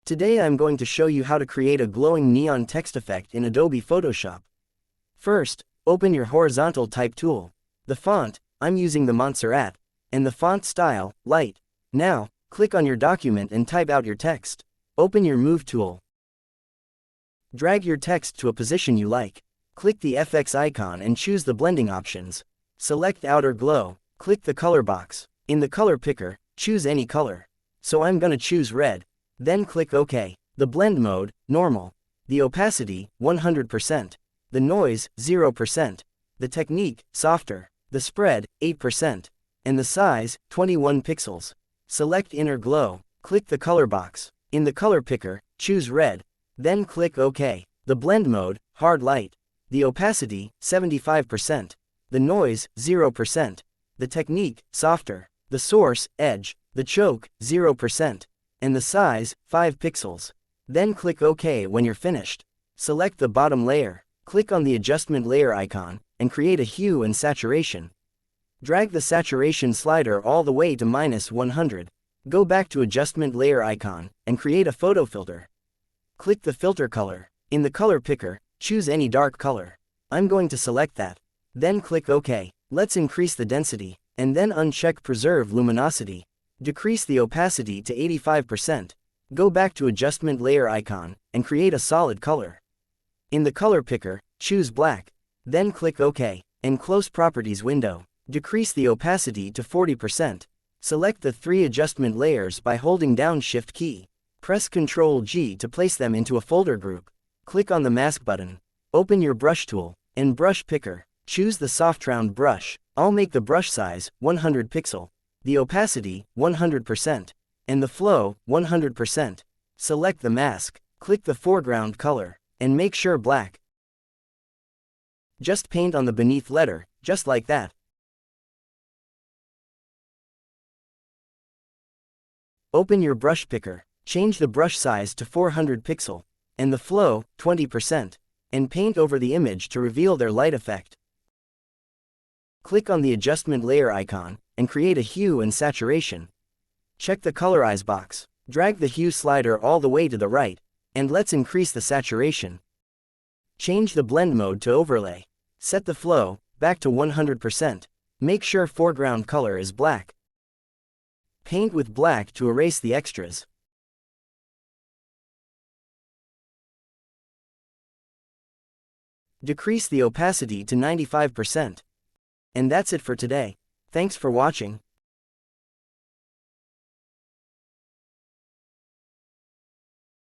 Today I'm going to show you how to create a glowing neon text effect in Adobe Photoshop. First, open your horizontal type tool. The font, I'm using the Montserrat, and the font style, light. Now, click on your document and type out your text. Open your Move tool. Drag your text to a position you like. Click the FX icon and choose the blending options. Select Outer Glow, click the color box. In the color picker, choose any color. So I'm gonna choose red. Then click OK. The blend mode, normal. The opacity, 100%. The noise, 0%. The technique, softer. The spread, 8%. And the size, 21 pixels. Select Inner Glow, click the color box. In the color picker, choose red. Then click OK. The blend mode, hard light. The opacity, 75%. The noise, 0%. The technique, softer. The source, edge. The choke, 0%. And the size, 5 pixels. Then click OK when you're finished. Select the bottom layer, click on the adjustment layer icon, and create a hue and saturation. Drag the saturation slider all the way to -100. Go back to adjustment layer icon, and create a photo filter. Click the filter color. In the color picker, choose any dark color. I'm going to select that. Then click OK. Let's increase the density, and then uncheck Preserve Luminosity. Decrease the opacity to 85%. Go back to adjustment layer icon, and create a solid color. In the color picker, choose black. Then click OK, and close Properties window. Decrease the opacity to 40%. Select the 3 adjustment layers by holding down Shift key. Press Ctrl G to place them into a folder group. Click on the Mask button. Open your brush tool, and brush picker. Choose the soft round brush. I'll make the brush size 100 pixel. The opacity, 100%. And the flow, 100%. Select the mask, click the foreground color, and make sure black. Just paint on the beneath letter, just like that. Open your brush picker, change the brush size to 400 pixel, and the flow, 20%, and paint over the image to reveal their light effect. Click on the adjustment layer icon, and create a hue and saturation. Check the colorize box. Drag the hue slider all the way to the right, and let's increase the saturation. Change the blend mode to overlay. Set the flow back to 100%. Make sure foreground color is black. Paint with black to erase the extras. Decrease the opacity to 95%. And that's it for today. Thanks for watching.